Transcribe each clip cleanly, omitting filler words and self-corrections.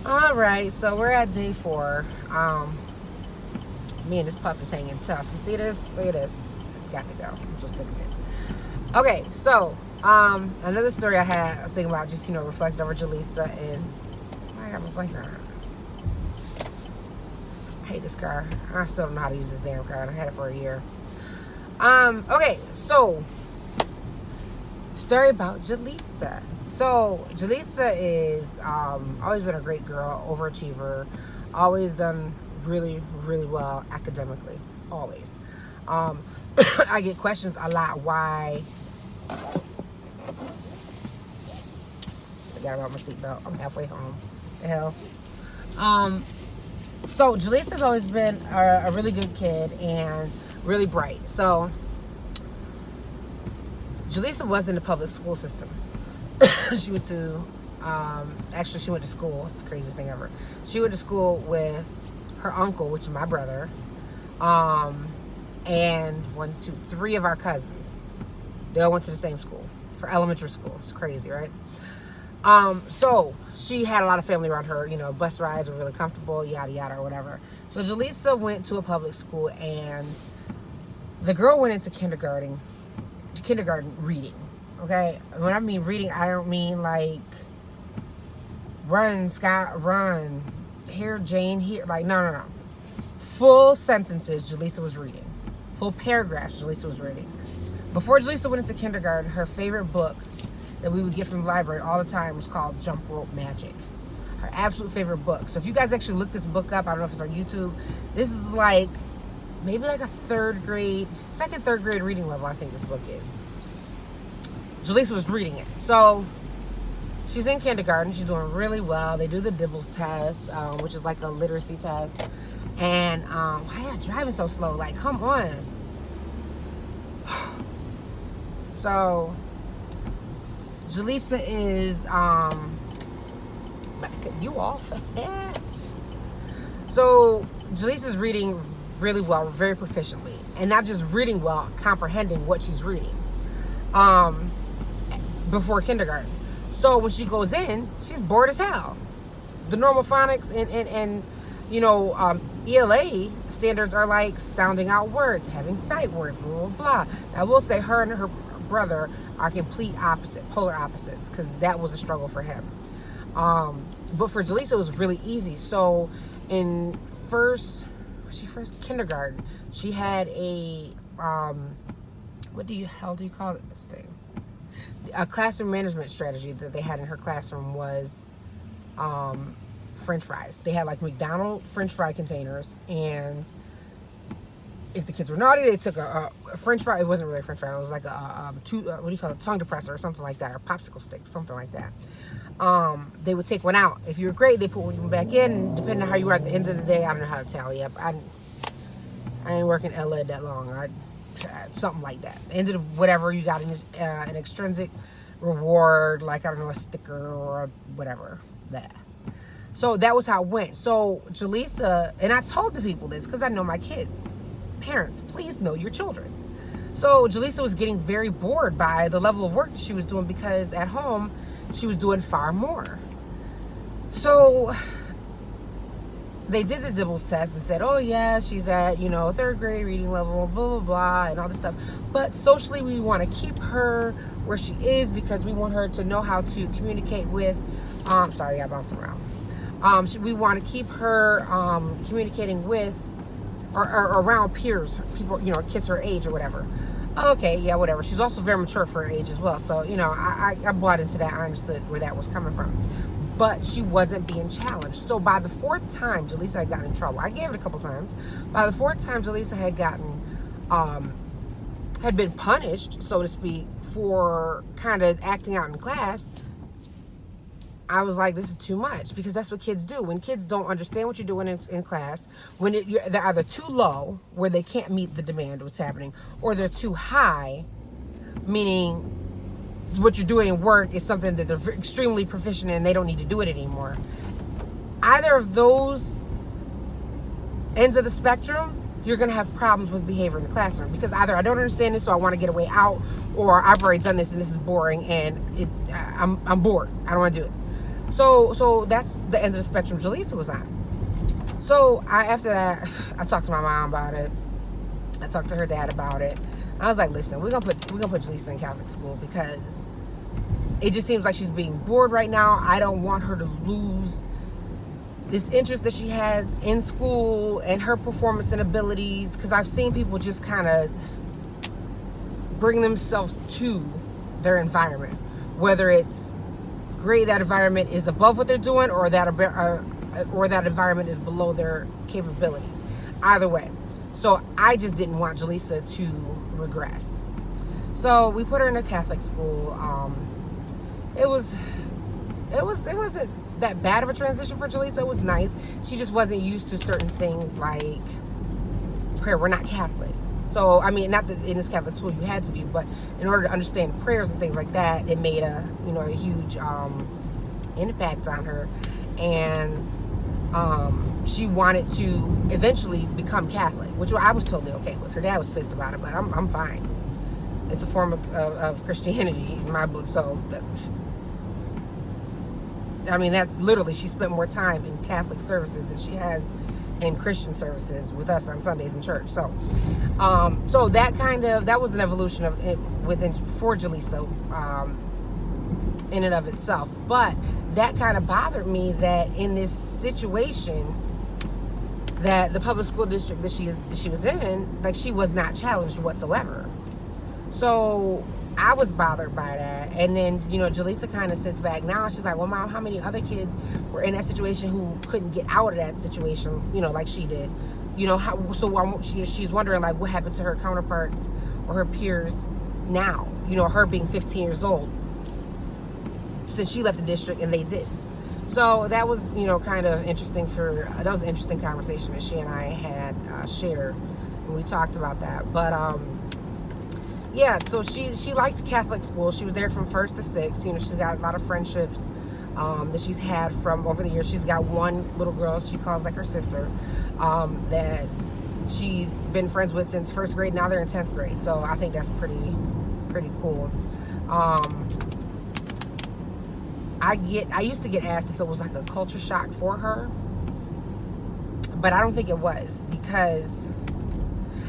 All right, so we're at day 4. Me and this pup is hanging tough. You see this? Look at this. It's got to go. I'm so sick of it. Okay, so another story I was thinking about, just reflecting over Jaleisa, and I have a blanket on. I hate this car. I still don't know how to use this damn car. I had it for a year. Okay, so story about Jaleisa. So Jaleisa is always been a great girl, overachiever, always done really, really well academically, always. I get questions a lot why. Forgot about my seatbelt. I'm halfway home. The hell. So Jaleisa's always been a really good kid and really bright. So Jaleisa was in the public school system. She went to, she went to school. It's the craziest thing ever. She went to school with her uncle, which is my brother, and 3 of our cousins. They all went to the same school for elementary school. It's crazy, right? So she had a lot of family around her. Bus rides were really comfortable, yada yada, or whatever. So Jaleisa went to a public school, and the girl went into kindergarten reading. Okay, when I mean reading, I don't mean like run, Scott, run, here, Jane, here. Like, no. Full sentences, Jaleisa was reading. Full paragraphs, Jaleisa was reading. Before Jaleisa went into kindergarten, her favorite book that we would get from the library all the time was called Jump Rope Magic. Her absolute favorite book. So if you guys actually look this book up, I don't know if it's on YouTube, this is like maybe like a second, third grade reading level, I think this book is. Jaleisa was reading it. So she's in kindergarten. She's doing really well. They do the Dibbles test, which is like a literacy test. And why are you driving so slow? Like, come on. So Jaleisa is you off. So Jaleisa's reading really well, very proficiently, and not just reading well, comprehending what she's reading. Before kindergarten. So when she goes in, she's bored as hell. The normal phonics and ELA standards are like sounding out words, having sight words, blah, blah, blah. Now, I will say her and her brother are polar opposites, because that was a struggle for him. But for Jaleisa, it was really easy. So in first kindergarten, she had a, what do you call this thing? A classroom management strategy that they had in her classroom was French fries. They had like McDonald's French fry containers, and if the kids were naughty, they took a French fry. It wasn't really a French fry. It was like a tongue depressor or something like that, or popsicle stick, something like that. They would take one out. If you were great, they put one back in. And depending on how you were at the end of the day, I don't know how to tally up. I ain't working LA that long. Something like that. Ended up whatever you got an extrinsic reward, like, I don't know, a sticker or whatever. That. So that was how it went. So Jaleisa, and I told the people this because I know my kids. Parents, please know your children. So Jaleisa was getting very bored by the level of work that she was doing, because at home she was doing far more. So they did the Dibbles test and said, oh yeah, she's at, 3rd grade reading level, blah, blah, blah, and all this stuff. But socially, we want to keep her where she is, because we want her to know how to communicate with, sorry, I bounced around. We want to keep her communicating with or around peers, people, kids her age or whatever. Okay, yeah, whatever. She's also very mature for her age as well. So, I bought into that. I understood where that was coming from. But she wasn't being challenged. So by the 4th time, Jaleisa had gotten in trouble. I gave it a couple times. By the 4th time, Jaleisa had been punished, so to speak, for kind of acting out in class. I was like, this is too much, because that's what kids do. When kids don't understand what you're doing in class, when they're either too low, where they can't meet the demand of what's happening, or they're too high, meaning what you're doing in work is something that they're extremely proficient in and they don't need to do it anymore. Either of those ends of the spectrum, you're going to have problems with behavior in the classroom, because either I don't understand this, so I want to get a way out, or I've already done this and this is boring and I'm bored. I don't want to do it. So that's the end of the spectrum Jaleisa was on. So after that, I talked to my mom about it. I talked to her dad about it. I was like, listen, we're gonna put Jaleisa in Catholic school because it just seems like she's being bored right now. I don't want her to lose this interest that she has in school and her performance and abilities, because I've seen people just kind of bring themselves to their environment, whether it's great that environment is above what they're doing, or that environment is below their capabilities. Either way. So I just didn't want Jaleisa to regress. So we put her in a Catholic school. It wasn't that bad of a transition for Jaleisa. It was nice. She just wasn't used to certain things like prayer. We're not Catholic. So, I mean, not that in this Catholic school you had to be, but in order to understand prayers and things like that, it made a huge impact on her. And she wanted to eventually become Catholic, which I was totally okay with. Her dad was pissed about it, but I'm fine. It's a form of Christianity in my book. So, I mean, that's literally, she spent more time in Catholic services than she has in Christian services with us on Sundays in church. So, so that was an evolution of it for Jaleisa, in and of itself. But that kind of bothered me that in this situation, that the public school district that she was in, like, she was not challenged whatsoever. So I was bothered by that. And then, Jaleisa kind of sits back now. She's like, well, Mom, how many other kids were in that situation who couldn't get out of that situation, like she did? She's wondering, like, what happened to her counterparts or her peers now, her being 15 years old, since she left the district and they did. So that was, kind of interesting. That was an interesting conversation that she and I had shared when we talked about that. But, yeah, so she liked Catholic school. She was there from 1st to 6th. She's got a lot of friendships that she's had from over the years. She's got one little girl she calls like her sister that she's been friends with since 1st grade. Now they're in 10th grade. So I think that's pretty cool. I used to get asked if it was like a culture shock for her, but I don't think it was, because,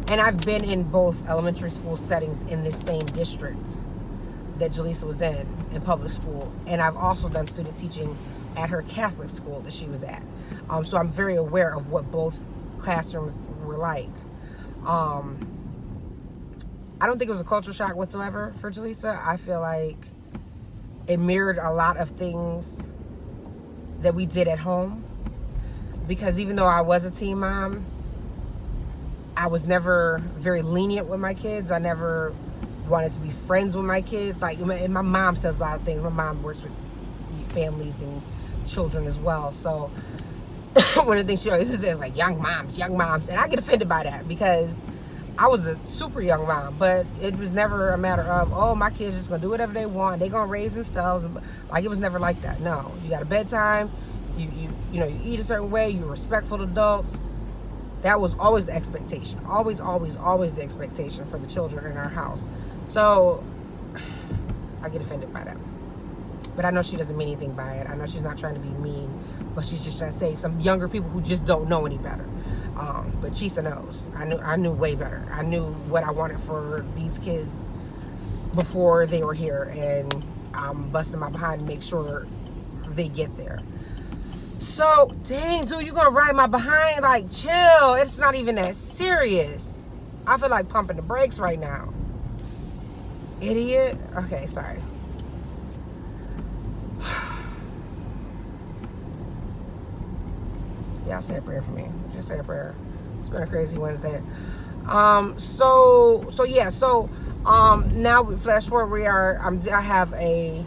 and I've been in both elementary school settings in this same district that Jaleisa was in public school, and I've also done student teaching at her Catholic school that she was at. So I'm very aware of what both classrooms were like. I don't think it was a culture shock whatsoever for Jaleisa. I feel like it mirrored a lot of things that we did at home, because even though I was a teen mom, I was never very lenient with my kids. I never wanted to be friends with my kids. Like, and my mom says a lot of things. My mom works with families and children as well. So one of the things she always says is like, young moms. And I get offended by that, because I was a super young mom, but it was never a matter of, oh, my kids just gonna do whatever they want. They gonna raise themselves. Like, it was never like that. No, you got a bedtime. You eat a certain way. You're respectful to adults. That was always the expectation. Always the expectation for the children in our house. So I get offended by that. But I know she doesn't mean anything by it. I know she's not trying to be mean, but she's just trying to say some younger people who just don't know any better. But Chisa knows. I knew way better. I knew what I wanted for these kids before they were here, and I'm busting my behind to make sure they get there. So, dang, dude, you gonna ride my behind? Like, chill. It's not even that serious. I feel like pumping the brakes right now. Idiot. Okay, sorry. Y'all say a prayer for me. Just say a prayer. It's been a crazy Wednesday. So now we flash forward. I have a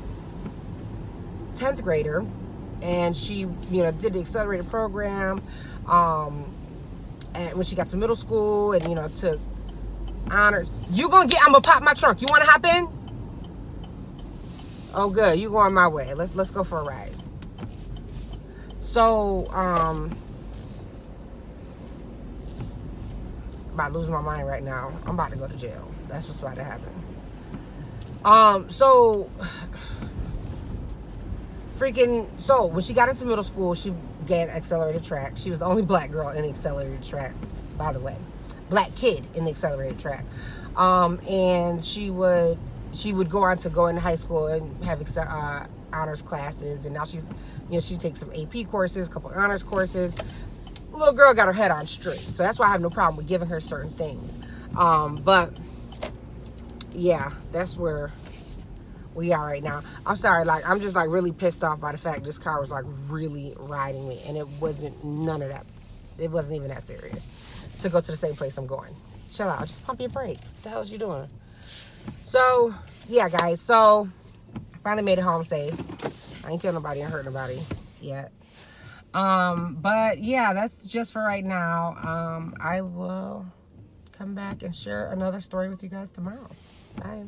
10th grader, and she, did the accelerated program. And when she got to middle school, and took honors. I'm gonna pop my trunk. You wanna hop in? Oh, good. You going my way. Let's go for a ride. So, about to lose my mind right now. I'm about to go to jail. That's what's about to happen. So freaking, so when she got into middle school, she got accelerated track. She was the only black girl in the accelerated track, by the way. Black kid in the accelerated track. And she would go on to go into high school and have honors classes, and now she's, she takes some AP courses, a couple honors courses. Little girl got her head on straight, so that's why I have no problem with giving her certain things. But yeah, that's where we are right now. I'm sorry, like, I'm just like really pissed off by the fact this car was like really riding me, and it wasn't none of that. It wasn't even that serious to go to the same place I'm going. Chill out, just pump your brakes. What the hell is you doing? So yeah, guys, so I finally made it home safe. I ain't killed nobody and hurt nobody yet. But yeah, that's just for right now. I will come back and share another story with you guys tomorrow. Bye.